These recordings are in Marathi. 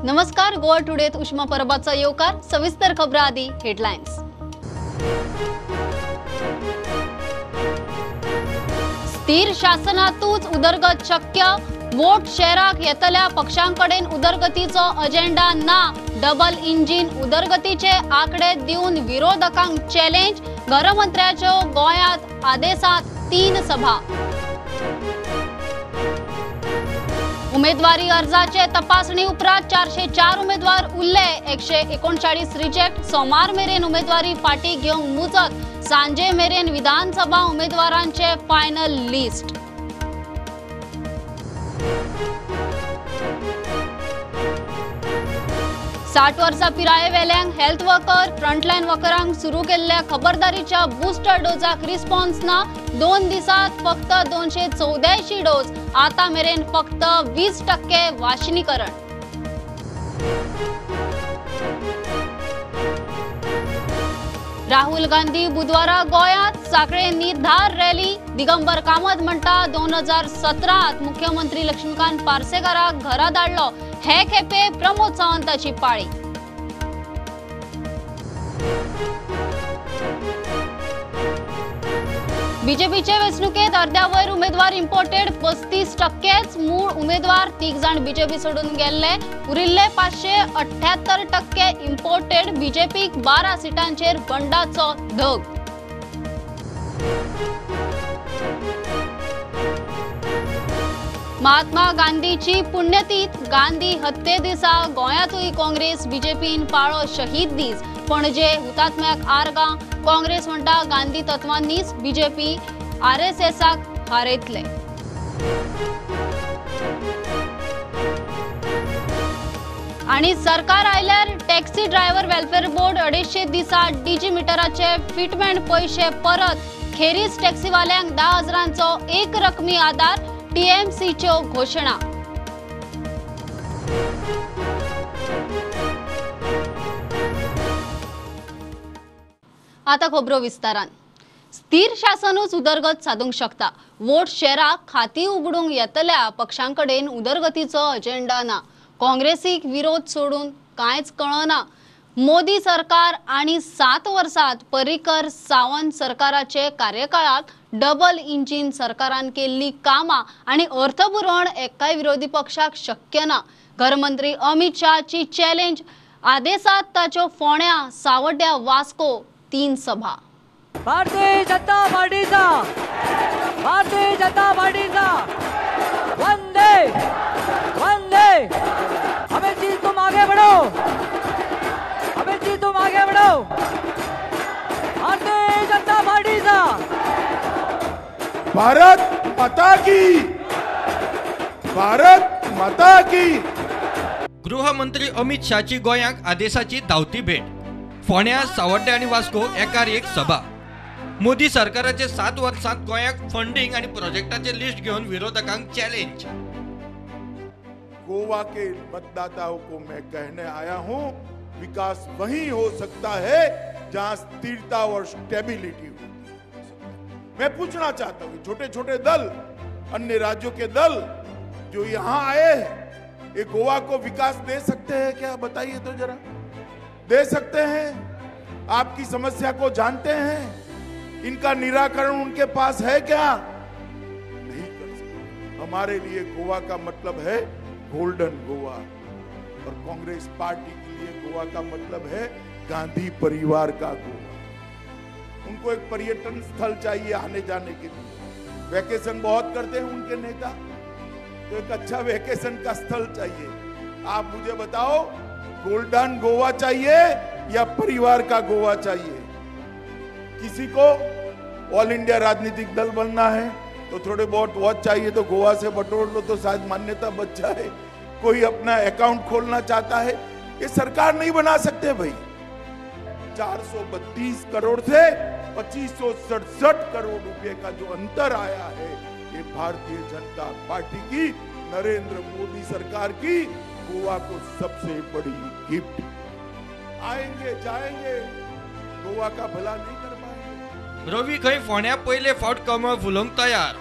नमस्कार, गोवा टुडेत उष्मा परबाचा येवकार. सविस्तर खबरां आदी हेडलायन्स. स्थिर शासनातूच उदरगत शक्य. वोट शेअराक येतल्या पक्षांकडेन उदरगतीचो अजेंडा ना. डबल इंजिन उदरगतीचे आकडे दिवन विरोधकांक चॅलेंज. गृहमंत्र्याच्यो गोंयांत आदेसात 3 सभा. उमेदवारी अर्जाचे तपासणी उपरांत 404 उमेदवार उरले. 139 रिजेक्ट. सोमार मेरेन उमेदवारी फाटी घेवंक मुजत. सांजे मेरेन विधानसभा उमेदवारांचे फायनल लिस्ट. 60 वर्सां पिराये वेल्यांक हेल्थ वर्कर, फ्रंटलाइन वर्करांक सुरू केल्ल्या खबरदारीच्या बुस्टर डोजाक रिस्पॉन्स ना. 2 दिसांत फक्त 284 डोस. आता मेरेन फक्त 20% वाशिनीकरण. राहुल गांधी बुधवारा गोंयांत. साखळे निर्धार रॅली. दिगंबर कामत म्हणटा 2017 मुख्यमंत्री लक्ष्मीकांत पार्सेकाराक घरा धाडलो. हे खेपे प्रमोद सावंताची पाळी. बीजेपीचे वेंचणुकेत अर्ध्या वयर उमेदवार इम्पोर्टेड. 35% मूळ उमेदवार. 3 जाण बीजेपी सोडून गेल्ले. उरिल्ले 578% इम्पोर्टेड. बीजेपीक 12 सीटांचेर बंडाचो धग. महात्मा गांधीची पुण्यतिथ. गांधी हत्ये दिसा गोंयांतूय काँग्रेस बीजेपीन पाळो शहीद दीस. पणजे हुतात्म्याक आर्गां. काँग्रेस म्हणटा गांधी तत्वांनीच बीजेपी आरएसएसाक हारयतले. आणि सरकार आयल्यार टॅक्सी ड्रायव्हर वेलफेअर बोर्ड 250 दिसा डीजी मिटराचे फिटमेंट पैसे परत. खेरीज टॅक्सीवाल्यांक 10,000चो एक रकमी आधार. टीएमसीच्यो घोषणा. आता खबरो विस्तारान. स्थिर शासनूच उदरगत साधूंक शकता. वोट शेअराक खाती उगडूंक येतल्या पक्षांकडेन उदरगतीचो अजेंडा ना. काँग्रेसीक विरोध सोडून कांयच कळना. मोदी सरकार आणि 7 वर्सांत पर्रीकर सावंत सरकाराचे कार्यकाळात डबल इंजिन सरकारान केल्ली कामां आणि अर्थपुरवण एकाय विरोधी पक्षाक शक्य ना. गृहमंत्री अमित शाहची चॅलेंज. आदेसात ताच्यो फोण्या, सावड्ड्या, वास्को 3 सभा. भारतीय जनता पार्टीचा वंदे वंदे. अमित जी तुम आगे बढ़ो. अमित जी तुम आगे बढ़ो. भारतीय जनता पार्टीचा भारत माता की. भारत माता की. गृहमंत्री अमित शाहची गोंयांक आदेसाची धांवती भेट. फोण्या, सावड्डे आणि वास्को एकार एक सभा. मोदी सरकाराचे 7 वर्सांत गोंयांक फंडिंग आणि प्रोजेक्टाचे लिस्ट घेऊन विरोधकांक चॅलेंज. गोवा के मतदाताओं को मैं कहने आया हूं, विकास वहीं हो सकता है जहां स्थिरता और स्टेबिलिटी होती है. मैं पूछना चाहता हूं, छोटे छोटे दल, अन्य राज्यों के दल जो यहां आए हैं, ये गोवा को विकास दे सकते हैं क्या? बताइए तो जरा. दे सकते हैं? आपकी समस्या को जानते हैं? इनका निराकरण उनके पास है क्या? नहीं कर सकते. हमारे लिए गोवा का मतलब है गोल्डन गोवा, और कांग्रेस पार्टी के लिए गोवा का मतलब है गांधी परिवार का गोवा. उनको एक पर्यटन स्थल चाहिए आने जाने के लिए. वैकेशन बहुत करते हैं उनके नेता, तो एक अच्छा वैकेशन का स्थल चाहिए. आप मुझे बताओ, गोल्डन गोवा चाहिए या परिवार का गोवा चाहिए? किसी को ऑल इंडिया राजनीतिक दल बनना है तो थोड़े बहुत वोट चाहिए, तो गोवा से बटोर लो तो शायद मान्यता बच जाए. कोई अपना अकाउंट खोलना चाहता है, ये सरकार नहीं बना सकते भाई. 432 करोड़ से 2567 करोड़ रुपए का जो अंतर आया है, ये भारतीय जनता पार्टी की, नरेंद्र मोदी सरकार की गोवा को सबसे बड़ी गिफ्ट. आएंगे जाएंगे, गोवा का भला नहीं कर पाएंगे. रवी खंय फोण्या पहिले फावट कमळ फुलोवंक तयार.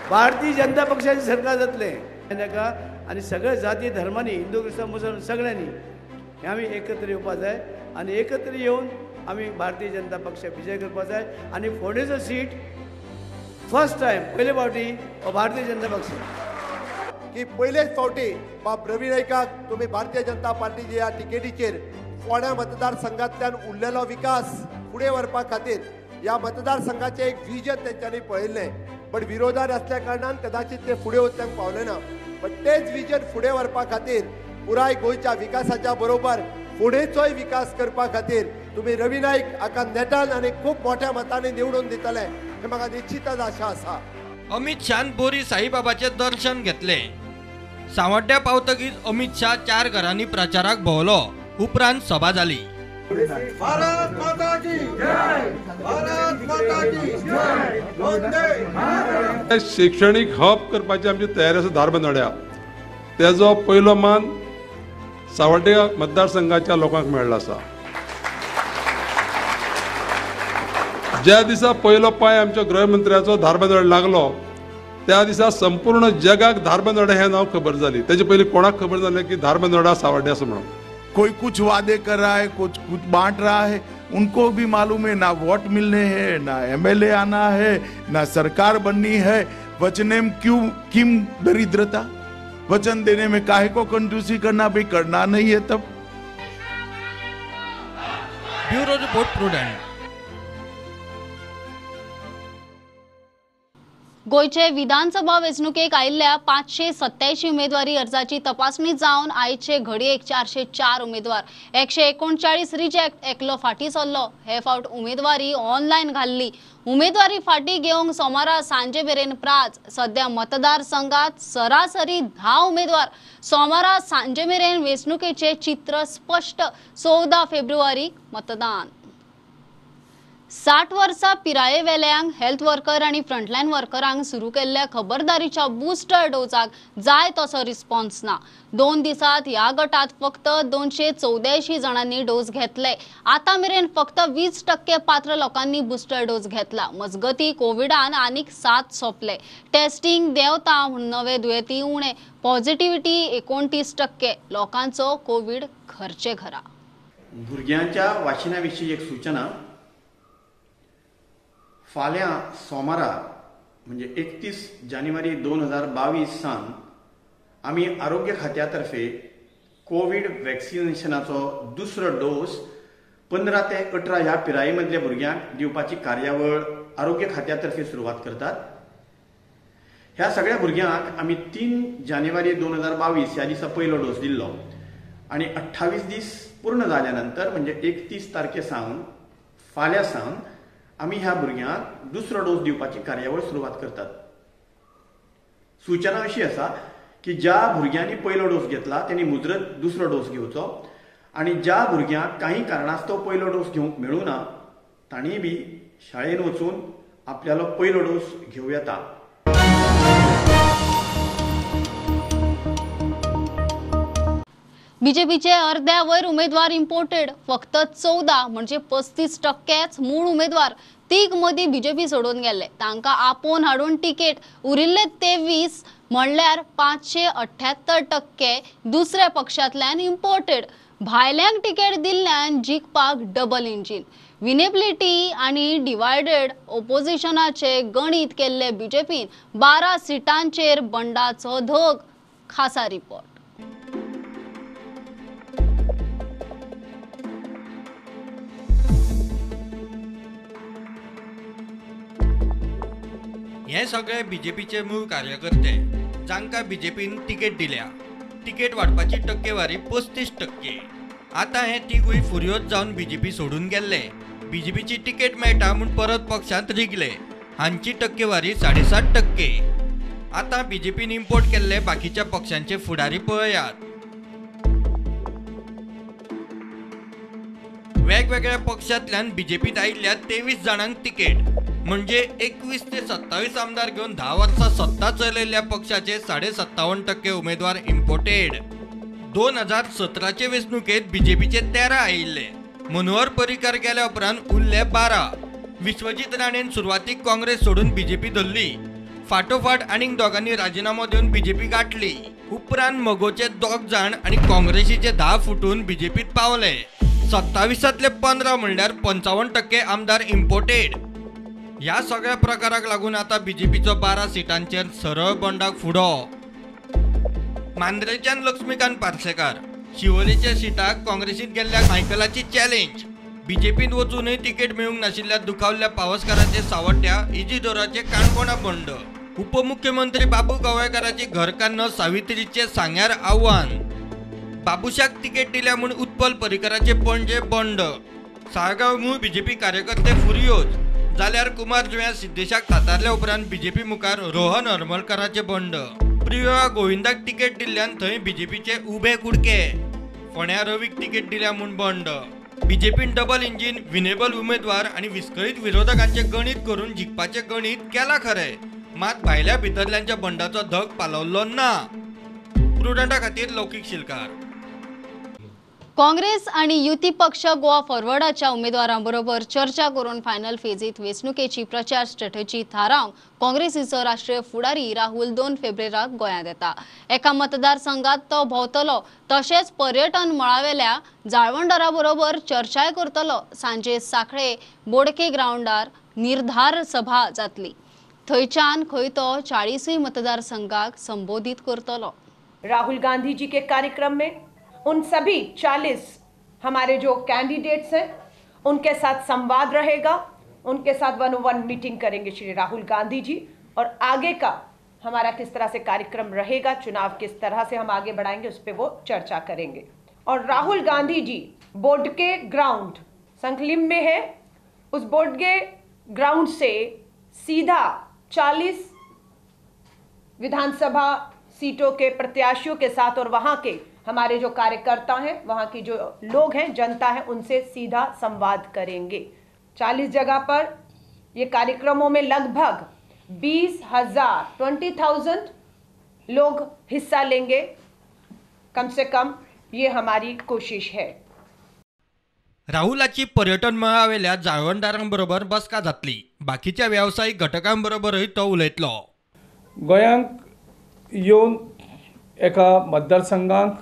भारतीय जनता पक्षाची सरकार जातले. आणि सगळ्या जाती धर्मांनी हिंदू क्रिस्तांव मुसलमान सगळ्यांनी हे आमी एकत्र येवपाक जाय आणि एकत्र येवन आमी भारतीय जनता पक्ष विजय करपाक जाय आणि फोंडेचो सीट फर्स्ट टायम पयले फावटी भारतीय जनता पक्ष की पहिलेच फावटी बाब रवी नाईकाक तुम्ही भारतीय जनता पार्टीच्या ह्या टिकेटीचेर फोंड्या मतदारसंघांतल्यान उरलेलो विकास फुडें व्हरपा खातीर ह्या मतदारसंघाचें एक विजन तेंच्यांनी पळयल्लें बट विरोधात असल्या कारणान कदाचित ते फुडें वचूंक पावले ना बट तेच विजन फुडें व्हरपा खातीर पुराय गोंयच्या विकासाच्या बरोबर फुडेंचोय विकास करपा खातीर तुम्ही रवी नाईक हाका नेटान आनी खूब मोठ्या मतांनी निवडून दितले हे म्हाका निश्चितच आशा आसा. अमित शान बोरी साईबाबाचे दर्शन घेतले. सावड्ड्या पावतकीच अमित शाह 4 घरांनी प्रचाराक भोंवलो. उपरांत सभा जाली. भारत माता की जय, भारत माता की जय, वंदे भारत. शैक्षणिक हब करपाची आमची तयारी आसा धारबांदोड्या. तेजो पयलो मान सावड्ड्या मतदारसंघाच्या लोकांक मेळ्ळो आसा. ज्या दिसा पयलो पांय आमच्या गृहमंत्र्याचो धारबांदोड्या लागलो त्या दिसा संपूर्ण जगाक धारबांदोड्या हें नांव खबर जाली. तेजे पयलीं कोणाक खबर जालें की धारबांदोड्या सावड्ड्या आसा म्हणून. कोई कुछ वादे कर रहा है, कुछ बांट रहा है, उनको भी मालूम है ना वोट मिलने हैं, ना एमएलए आना है, ना सरकार बननी है. वचने में क्यों किम दरिद्रता? वचन देने में काहे को कंजूसी करना, भाई करना नहीं है तब. Bureau report Prudent. गोयचे विधानसभा वेंचणुकेक आयिल्ल्या 587 उमेदवारी अर्जाची तपासणी जावन आयचे घडयेक 404 उमेदवार 139 रिजेक्ट एकलो फाटी सरलो. हे फावट उमेदवारी ऑनलायन घाल्ली. उमेदवारी फाटी घेवंक सोमारा सांजे मेरेन प्राज. सध्या मतदारसंघात सरासरी 10 उमेदवार. सोमारा सांजे मेरेन वेंचणुकेचे चित्र स्पष्ट. 14 फेब्रुवारी मतदान. 60 वर्सां पिराये वेल्यांक हेल्थ वर्कर आणि फ्रंटलायन वर्करांक सुरू केल्ल्या खबरदारीच्या बुस्टर डोजाक जाय तसो रिस्पॉन्स ना. 2 दिसांत ह्या गटात फक्त 284 जणांनी डोस घेतले. आता मेरेन फक्त 20% पात्र लोकांनी बुस्टर डोस घेतला. मजगती कोविडान आनीक 7 सोंपले. टेस्टिंग देंवता म्हूण नवे दुयेंती उणे. पॉझिटिव्हिटी 29%. लोकांचो कोविड घरचे घरा. भुरग्यांच्या वाशिना विशीं एक सूचना. फाल्यां सोमारा म्हणजे 31 जानेवारी 2022 सावन आमी आरोग्य खात्यातर्फे कोविड वॅक्सिनेशनाचो दुसरो डोस 15 ते 18 ह्या पिराये मदल्या भुरग्यांक दिवपाची कार्यावळ आरोग्य खात्यातर्फे सुरवात करतात. ह्या सगळ्या भुरग्यांक आमी 3 जानेवारी 2022 ह्या दिसा पयलो डोस दिल्लो आणि 28 दीस पूर्ण जाल्या नंतर म्हणजे 31 तारखे सावन फाल्यां सावन आमी ह्या भुरग्यांक दुसरो डोस दिवपाची कार्यावळ सुरवात करतात. सूचना अशी आसा की ज्या भुरग्यांनी पयलो डोस घेतला त्यांनी मुजरत दुसरो डोस घेवचो आणि ज्या भुरग्यांक काही कारणास्तव पयलो डोस घेवंक मेळूं ना तांणी बी शाळेन वचून आपल्यालो पयलो डोस घेवं येता. बीजेपीचे अर्ध्या वयर उमेदवार इम्पोर्टेड. फक्त 14 म्हणजे 35%च मूळ उमेदवार. तीग मदीं बीजेपी सोडून गेले. तांकां आपोवन हाडून तिकेट. उरिल्ले 23 म्हणल्यार 578% दुसऱ्या पक्षांतल्यान इम्पोर्टेड. भायल्यांक तिकेट दिल्ल्यान जिखपाक डबल इंजीन. विनेबिलिटी आणि डिवायडेड ओपोजिशनाचे गणित केल्ले बीजेपीन 12 सिटांचेर बंडाचो धोग. खासा रिपोर्ट. हे सगळे बीजेपीचे मूळ कार्यकर्ते जांकां बीजेपीन तिकेट दिल्या. तिकेट वाडपाची टक्केवारी 35%. आता हे तिगूय फुर्योज जावन बीजेपी सोडून गेल्ले. बीजेपीची तिकेट मेळटा म्हूण परत पक्षांत रिगले. हांची टक्केवारी 7.5%. आता बीजेपीन इम्पोर्ट केल्ले बाकीच्या पक्षांचे फुडारी पळयात. वेगवेगळ्या पक्षांतल्यान बीजेपीत आयिल्ल्या 23 जाणांक तिकेट. म्हणजे 21 ते 27 आमदार घेऊन 10 वर्सां सत्ता चलयल्ल्या पक्षाचे 57.5% उमेदवार इम्पोर्टेड. 2017चे वेंचणुकेत बीजेपीचे 13 आयिल्ले. मनोहर पर्रीकार गेल्या उपरांत उरले 12. विश्वजीत राणेन सुरवातीक काँग्रेस सोडून बीजेपी धरली. फाटोफाट आनीक दोगांनी राजिनामो दिवन बीजेपी गाठली. उपरांत मगोचे 2 जाण आणि काँग्रेसीचे 10 फुटून बीजेपीत पावले. 27तले 15 म्हणल्यार 55% आमदार इम्पोर्टेड. ह्या सगळ्या प्रकाराक लागून आता बीजेपीचो 12 सिटांचेर सरळ बंडाक फुडो. मांद्रेच्यान लक्ष्मीकांत पार्सेकार, शिवोलेच्या सिटाक काँग्रेसीत गेल्ल्या मायकलाची चॅलेंज. बीजेपीत वचूनय तिकेट मेळूंक नाशिल्ल्या दुखावल्ल्या पावसकाराचे सावड्ड्या इजिदोराचे काणकोणा बंड. उपमुख्यमंत्री बाबू गवळकाराची घरकान्न सावित्रीचे सांग्यार आव्हान. बाबुशाक तिकेट दिल्या म्हूण उत्पल परिकराचे पणजे बंड. साळगांव मूळ बीजेपी कार्यकर्ते फुरियोज जाल्यार कुमार जुंया सिद्धेशाक थातारल्या उपरांत बीजेपी मुखार रोहन हरमलकराचे बंड. प्रिया गोविंदाक तिकेट दिल्ल्यान थंय बीजेपीचे उबे कुडके. फोंड्या रवीक तिकेट दिल्या म्हूण बंड. बीजेपीन डबल इंजिन, विनेबल उमेदवार आणि विस्कळीत विरोधकांचे गणित करून जिखपाचे गणित केला खरे, मात भायल्या भितरल्यांच्या बंडाचो धग पालवल्लो ना. प्रुडंटा खातीर लौकीक शिलकार. काँग्रेस आणि युती पक्ष गोवा फॉरवर्डाच्या उमेदवारांबरोबर चर्चा करून फायनल फेजीत वेंचणुकेची प्रचार स्ट्रॅटेजी थारावंक काँग्रेसीचो राष्ट्रीय फुडारी राहुल 2 फेब्रुवारीक गोंयांत येता. एका मतदारसंघात तो भोंवतलो, तशेंच पर्यटन मळावेल्या जाळवणदारांबरोबर चर्चाय करतलो. सांजे सांखळे बोडके ग्राउंडार निर्धार सभा जातली. थंयच्यान खंय तो 40 मतदारसंघाक संबोधित करतलो. राहुल गांधी जी के कार्यक्रम में उन सभी 40 हमारे जो कैंडिडेट्स हैं उनके साथ संवाद रहेगा, उनके साथ 1-on-1 मीटिंग करेंगे श्री राहुल गांधी जी, और आगे का हमारा किस तरह से कार्यक्रम रहेगा, चुनाव किस तरह से हम आगे बढ़ाएंगे, उस पर वो चर्चा करेंगे. और राहुल गांधी जी बोडके ग्राउंड संखलिम में है, उस बोडके ग्राउंड से सीधा 40 विधानसभा सीटों के प्रत्याशियों के साथ और वहां के हमारे जो कार्यकर्ता हैं, वहां की जो लोग हैं, जनता है, उनसे सीधा संवाद करेंगे. 40 जगह पर ये कार्यक्रमों में लगभग 20,000 लोग हिस्सा लेंगे, कम से कम ये हमारी कोशिश है. राहुलाची पर्यटन मळावेल्या जाळवणदारांबरोबर बसका जातली. बाकीच्या व्यावसायिक घटकांबरोबरय तो उलयतलो. गोंयांक येवन एका मतदारसंघांक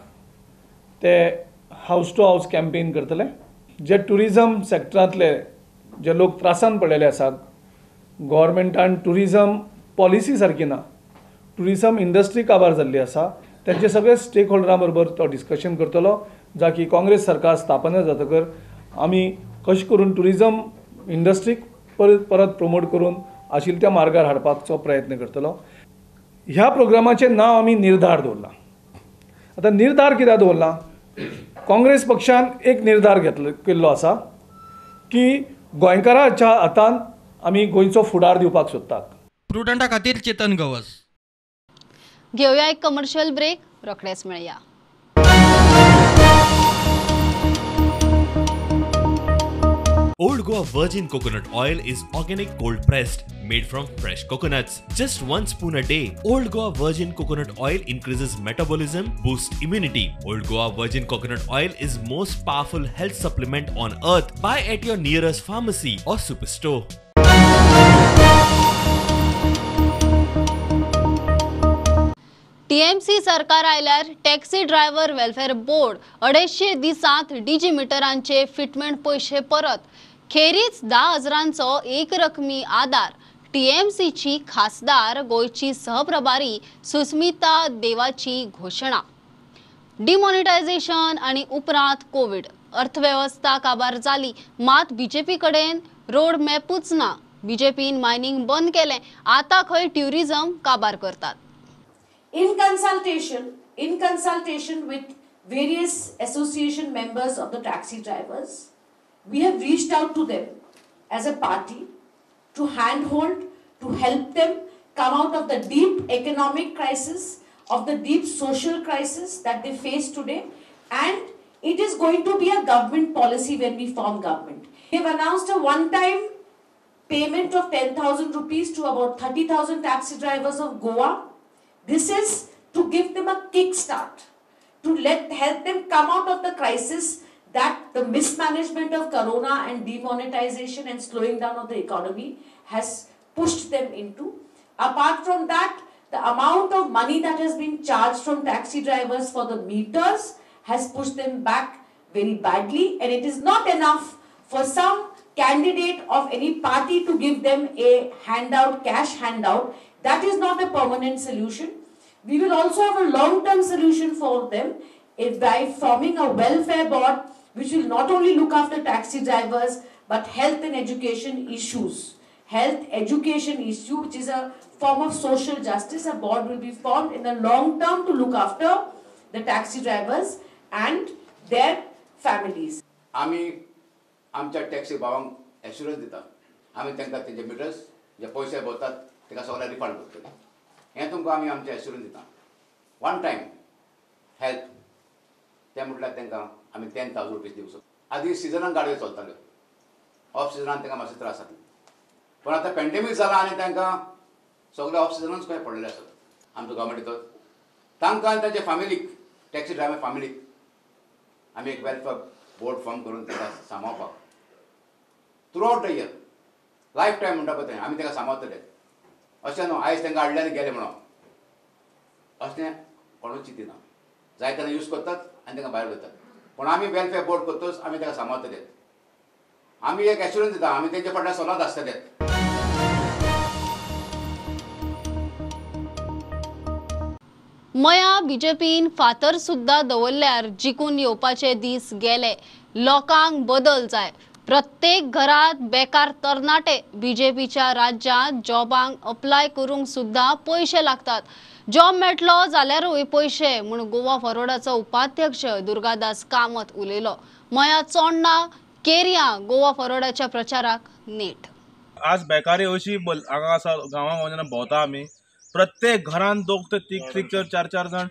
ते हाऊस टू हाऊस कॅम्पेन करतले. जे टुरिजम सेक्टरांतले जे लोक त्रासान पडलेले आसात, गव्हर्मेंटान टुरिजम पॉलिसी सारकी ना, टुरिजम इंडस्ट्री काबार जाल्ली आसा, त्यांचे सगळे स्टेक होल्डरां बरोबर तो डिस्कशन करतलो. जा की काँग्रेस सरकार स्थापना जातकर आमी कशें करून टुरिजम इंडस्ट्रीक परत प्रमोट करून आशिल्ल्या त्या मार्गार हाडपाचो प्रयत्न करतलो. ह्या प्रोग्रामाचें नांव आमी निर्धार दवरलां. आतां निर्धार कित्याक दवरला? काँग्रेस पक्षान एक निर्धार केल्लो आसा की गोंयकारांच्या हातान आमी गोंयचो फुडार दिवपाक सोदतात. प्रुडंटा खातीर चेतन गवस. घेवया एक कमर्शियल ब्रेक, रोखडेच मेळया. Old Goa Virgin Coconut Oil is organic cold pressed, made from fresh coconuts. Just 1 spoon a day. Old Goa Virgin Coconut Oil increases metabolism, boosts immunity. Old Goa Virgin Coconut Oil is most powerful health supplement on earth. Buy at your nearest pharmacy or superstore. TMC सरकार आयल्यार टॅक्सी ड्रायव्हर वेलफेअर बोर्ड 250 दिसांत डीजी मिटरांचे फिटमेंट पैसे परत. खेरीज 10,000चो एक रकमी आधार. टीएमसीची खासदार गोयची सहप्रभारी सुस्मिता देवाची घोषणा. डिमॉनिटायझेशन आणि उपरांत कोविड. अर्थव्यवस्था काबार जाली, मात बीजेपी कडेन रोड मॅपूच ना. बीजेपीन मायनिंग बंद केलें, आता खंय ट्युरिझम काबार करतात. In consultation with various association members of the taxi drivers, we have reached out to them as a party to handhold, to help them come out of the deep economic crisis, of the deep social crisis that they face today. And it is going to be a government policy when we form government. We have announced a one-time payment of 10,000 rupees to about 30,000 taxi drivers of Goa. This is to give them a kickstart, to help them come out of the crisis that the mismanagement of corona and demonetization and slowing down of the economy has pushed them into. Apart from that, The amount of money that has been charged from taxi drivers for the meters has pushed them back very badly, and it is not enough for some candidate of any party to give them a handout, cash handout. That is not a permanent solution. We will also have a long-term solution for them by forming a welfare board which will not only look after taxi drivers but health and education issues. Health education issue, which is a form of social justice. A board will be formed in the long term to look after the taxi drivers and their families. आम्ही आमच्या टॅक्सी भावांक एश्युरन्स दिता, आम्ही तांकां तेंचे मिटर्स जे पयशे भरतात ताका सगळ्या रिफंड करतले. हें तुमकां आमी आमचे एश्युरन्स दिता. वन टायम हेल्थ तें म्हटल्यार तांकां आमी 10,000 रुपीज दिवंक शकता. आदी सिजनान गाडयो चलताल्यो, ऑफ सिजनान तांकां मातशे त्रास जातले. पण आतां पॅन्डेमीक जाला आनी तांकां सगळे ऑफ सिजनूच खंय पडलेले आसात. आमचो गव्हर्मेंट दितात तांकां आनी तांचे फॅमिलीक, टॅक्सी ड्रायव्हर फॅमिलीक आमी एक वेलफेअर बोर्ड फॉर्म करून ताका सांबाळपाक through out the year life time म्हणटा पळय तें आमी ताका सांबाळटले. अशें न्हू आयज तांकां हाडले आनी गेले म्हणून अशें कोणूच चिंतिना. जाय तेन्ना यूज करतात आनी तांकां भायर वतात. पूण आमी वेलफेअर बोर्ड करतोच आमी ताका सांबाळटले. आमी एक एश्युरन्स दिता, आमी तेंचे फाटल्यान सदांच आसतले. मया बीजेपीन फातर सुद्धा दवरल्यार जिखून येवपाचे दीस गेले. लोकांक बदल जाय. प्रत्येक घरात बेकार तरणाटे बीजेपीच्या राज्यांत जॉबांक अप्लाय करूंक सुद्धा पयशे लागतात. जॉब मेळटलो जाल्यारूय पयशे म्हूण गोवा फॉरवर्डाचो उपाध्यक्ष दुर्गादास कामत उलयलो. मया चोडणा केरिया गोवा फॉरवर्डाच्या प्रचाराक नेट. आज बेकारी अशी हांगा आसा गांवां भोंवता आमी. प्रत्येक घरान 2 ते 3 4 जण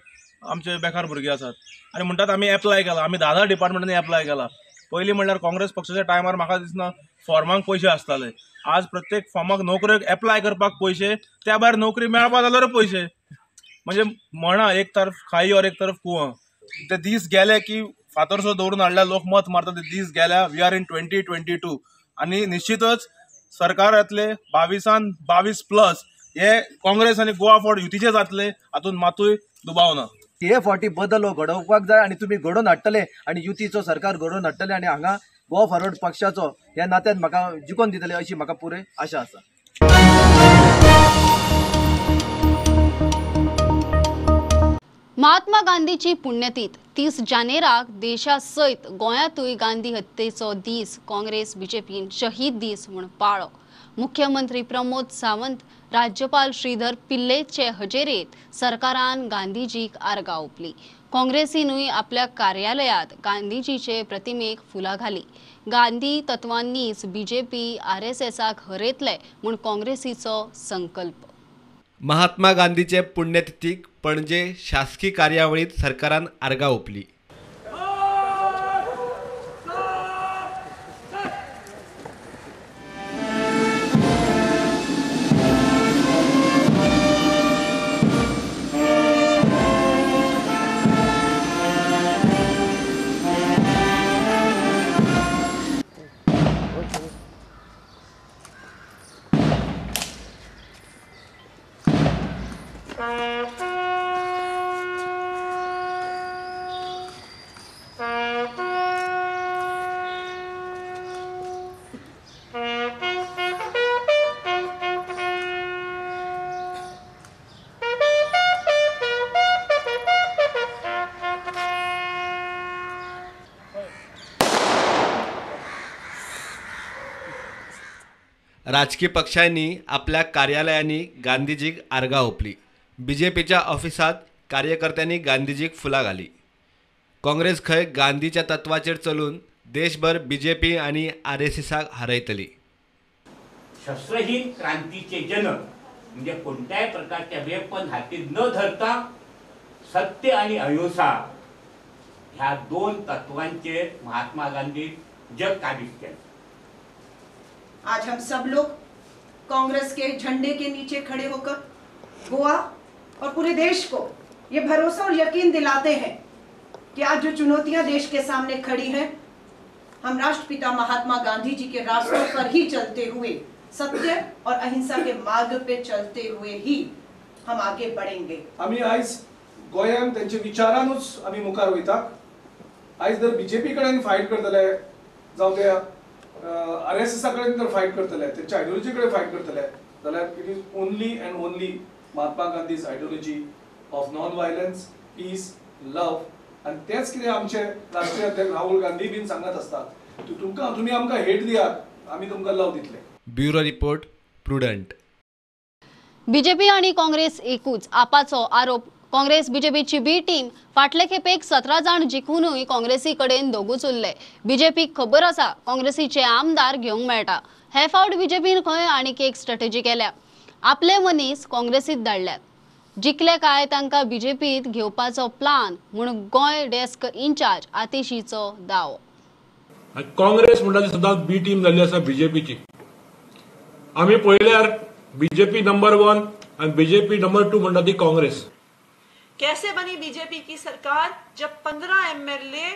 आमचे बेकार भुरगे आसात आनी म्हणटात आमी एप्लाय केला. आमी 10 डिपार्टमेंटांनी एप्लाय केला. पयलीं म्हणल्यार काँग्रेस पक्षाच्या टायमार म्हाका दिसना फॉर्मांक पयशे आसताले. आज प्रत्येक फॉर्माक नोकरेक एप्लाय करपाक पयशे, त्या भायर नोकरी मेळपा जाल्यार पयशे. म्हणजे म्हणा एक तरफ खाई और एक तरफ कुआं. ते दीस गेले की फातरसो दवरून हाडल्या लोक मत मारता. ते दीस गेल्या. वी आर इन 2022 आनी निश्चितच सरकार येतले 22 22+ हे काँग्रेस आनी गोवा फॉर्वर्ड युतीचे जातले, हातून मातूय दुबाव ना. हे फावटी बदल घडोवपाक जाय आनी तुमी घडोवन हाडटले आनी युतीचो सरकार घडोवन हाडटले आनी हांगा गोवा फॉरवर्ड पक्षाचो ह्या नात्यान म्हाका जिखोवन दितले अशी म्हाका पुरे आशा आसा. महात्मा गांधीची पुण्यतिथी 30 जानेराक देशा सयत गोंयांतूय गांधी हत्येचो दीस काँग्रेस बीजेपीन शहीद दीस म्हूण पाळ्ळो. मुख्यमंत्री प्रमोद सावंत, राज्यपाल श्रीधर पिल्लेचे हजेरेत सरकारान गांधीजीक आर्गां ओंपली. काँग्रेसीनूय आपल्या कार्यालयात गांधीजीचे प्रतिमेक फुलां घाली. गांधी तत्वांनीच बीजेपी RSSक हरयतले म्हूण काँग्रेसीचो संकल्प. महात्मा गांधीचे पुण्यतिथीक पणजे शासकीय कार्यावळीत सरकारान आर्गां ओंपली. राजकीय पक्षांनी आपल्या कार्यालयांनी गांधीजीक आर्गां ओंपली. बीजेपीच्या ऑफिसात कार्यकर्त्यांनी गांधीजीक फुलां घाली. काँग्रेस खंय गांधीच्या तत्वाचेर चलून देशभर बीजेपी आनी RSSक हरयतली. शस्त्रहीन क्रांतीचे जनक म्हणजे कोणत्याही प्रकारच्या वेपन हातीत न धरता सत्य आणि अहिंसा ह्या 2 तत्वांचे महात्मा गांधी जग काबीज केले. आज हम सब लोग कांग्रेस के झंडे के नीचे खड़े होकर गोवा और पूरे देश को ये भरोसा और यकीन दिलाते हैं कि आज जो चुनौतियां देश के सामने खड़ी हैं, हम राष्ट्रपिता महात्मा गांधी जी के रास्तों पर ही चलते हुए, सत्य और अहिंसा के मार्ग पे चलते हुए ही हम आगे बढ़ेंगे। आम्ही आज गोंयांत त्यांच्या विचारानूच आम्ही मुखार वयतात. आज जर बीजेपी कडेन फायट करतले जावं ते RSS कडेन जर फायट करतले, त्यांच्या आयडियोलॉजी कडेन फायट करतले जाल्यार it is only and only Mahatma Gandhi's ideology of non violence, peace, love. आणि तेच कितें आमचे राष्ट्रीय अध्यक्ष राहुल गांधी बीन सांगत असतात, तुम्ही आमकां हेट दियात, आम्ही तुमकां लव दितले. Bureau report prudent. बीजेपी आणि काँग्रेस एकूच आपाचो आरोप. काँग्रेस बीजेपीची बी टीम फाटले खेपेक 17 जाण जिखूनय काँग्रेसी कडेन दोगूच उरले. बीजेपीक खबर आसा काँग्रेसीचे आमदार घेवंक मेळटा. हे फावट बीजेपीन खंय आनीक एक स्ट्रॅटेजी केल्या. आपले मनीस काँग्रेसीत धाडल्यात. जिखले काय तांकां बीजेपीत घेवपाचो प्लान म्हूण गोंय डेस्क इन्चार्ज आतिशीचो दावो. काँग्रेस म्हणटा ती सदांच बी टीम जाल्ली आसा बीजेपीची. आमी पळयल्यार बीजेपी नंबर 1 आणि बीजेपी नंबर 2 म्हणटा ती काँग्रेस. कैसे बनी बीजेपी की सरकार जब 15 MLA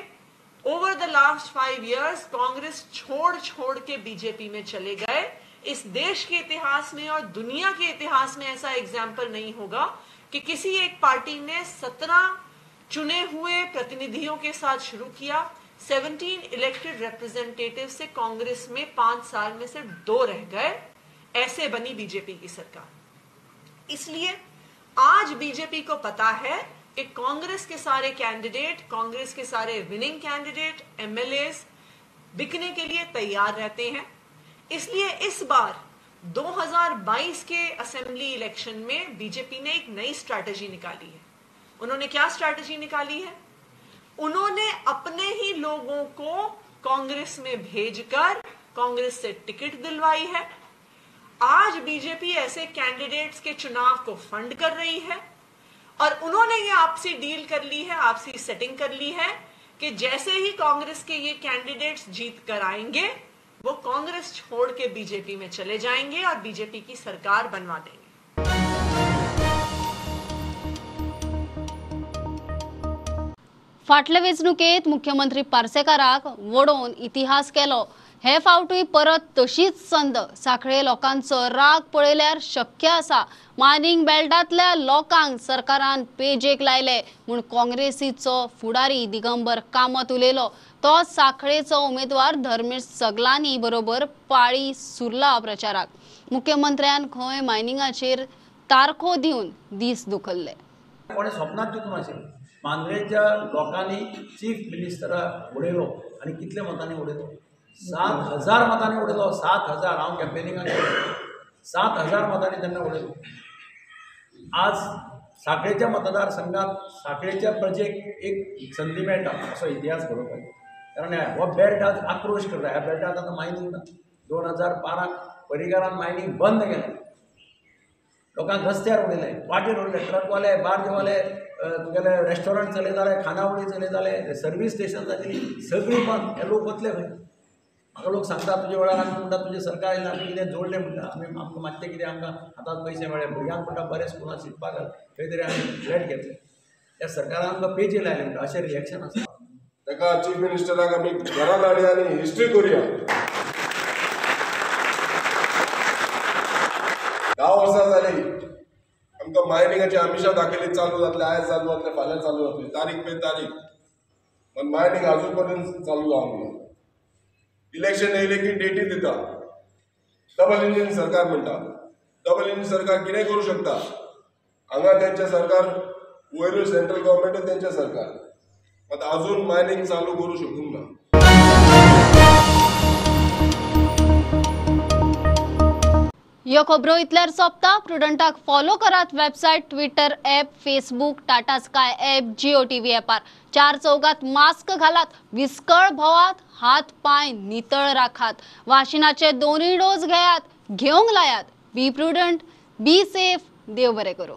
over the last 5 years Congress छोड़ के बीजेपी में चले गए. इस देश के इतिहास में और दुनिया के इतिहास में ऐसा एग्जाम्पल नहीं होगा कि किसी एक पार्टी ने 17 चुने हुए प्रतिनिधियों के साथ शुरू किया, 17 इलेक्टेड रिप्रेजेंटेटिव से कांग्रेस में 5 साल में सिर्फ 2 रह गए. ऐसे बनी बीजेपी की सरकार. इसलिए आज बीजेपी को पता है कि कांग्रेस के सारे कैंडिडेट, कांग्रेस के सारे विनिंग कैंडिडेट, एमएलएस बिकने के लिए तैयार रहते हैं. इसलिए इस बार 2022 के असेंबली इलेक्शन में बीजेपी ने एक नई स्ट्रैटेजी निकाली है. उन्होंने क्या स्ट्रैटेजी निकाली है? उन्होंने अपने ही लोगों को कांग्रेस में भेजकर कांग्रेस से टिकट दिलवाई है. आज बीजेपी ऐसे कैंडिडेट्स के चुनाव को फंड कर रही है और उन्होंने ये आपसी डील कर ली है, आपसी सेटिंग कर ली है कि जैसे ही कांग्रेस के ये कैंडिडेट्स जीत कर आएंगे वो कांग्रेस छोड़ के बीजेपी में चले जाएंगे और बीजेपी की सरकार बनवा देंगे. फाटले वेंचणुकेत मुख्यमंत्री पार्सेकाराक वडोवन इतिहास केलो. हे फावटूय परत तशीच संद. सांखळे लोकांचो राग पळयल्यार शक्य आसा मायनिंग बेल्टांतल्या लोकांक सरकारान पेजेक लायले म्हूण काँग्रेसीचो फुडारी दिगंबर कामत उलयलो. तो सांखळेचो उमेदवार धर्मेश सगलानी बरोबर पाळी सुरला प्रचाराक. मुख्यमंत्र्यान खंय मायनिंगाचेर तारखो दिवन दीस दुखल्ले. कोणे स्वप्नात चिंतून नाशिल्लें. मांद्रेच्या लोकांनी चीफ मिनिस्टरा उडयलो आनी कितले मतांनी उडयलो? 7,000 मतांनी उडयलो. 7,000. हांव कॅम्पेनिंगाक गेलो. 7,000 मतांनी तेन्ना उडयलो. आज सांखळेच्या मतदारसंघात सांखळेच्या प्रजेक एक संदी मेळटा असो इतिहास घडोवपाचो. कारण हो बेल्ट आज आक्रोश करता. ह्या बेल्टांत आतां मायनिंग ना. 2012 पर्रीकारान मायनिंग बंद केलें. लोकांक रस्त्यार उडयले, वाटेर उडयले, ट्रकवाले, बार्जवाले, तुगेले रेस्टॉरंट चलयताले, खानावळी चलयताले, सर्वीस स्टेशन जातली, सगळीं बंद. हे लोक वतले खंय? म्हाका लोक सांगता तुजे वेळार आमी म्हणटा तुजें सरकार येयलें आमी कितें जोडलें म्हणटा. आमी आमकां मातशें कितें आमकां हातांत पयशे मेळ्ळे, भुरग्यांक म्हणटा बरें स्कुलांत शिकपाक खंय तरी आमी फ्लॅट घेतले. त्या सरकारान आमकां पेजी लायले म्हणटा अशें रिएक्शन आसा. ताका चीफ मिनिस्टराक आमी घरांत हाडया आनी हिस्ट्री करुया. 10 वर्सां जालीं आमकां मायनिंगाची आमिशां दाखयली चालू जातले, आयज चालू जातले, फाल्यां चालू जातले, तारीख पे तारीख. पण मायनिंग आजून पर्यंत चालू जावंक ना. इलेक्शन येयले की डेटी दिता. डबल इंजीन सरकार म्हणटा. डबल इंजीन सरकार कितें करूं शकता? हांगा तेंचें सरकार, वयरूय सेंट्रल गव्हर्मेंट तेंचें सरकार, मात अजून मायनिंग चालू करूं शकूंक ना. ह्यो खबरो इतल्यार सोंपता. प्रुडंटाक फॉलो करात. Website, Twitter app, Facebook, Tata Sky app, Jio TV ॲपार. 4 चौगात मास्क घालात, विस्कळ भोवात, हात पाय नितळ राखात, वाशिनाचे 2 डोस घेयात, घेवंक लायात. बी प्रुडंट, बी सेफ. देव बरें करूं.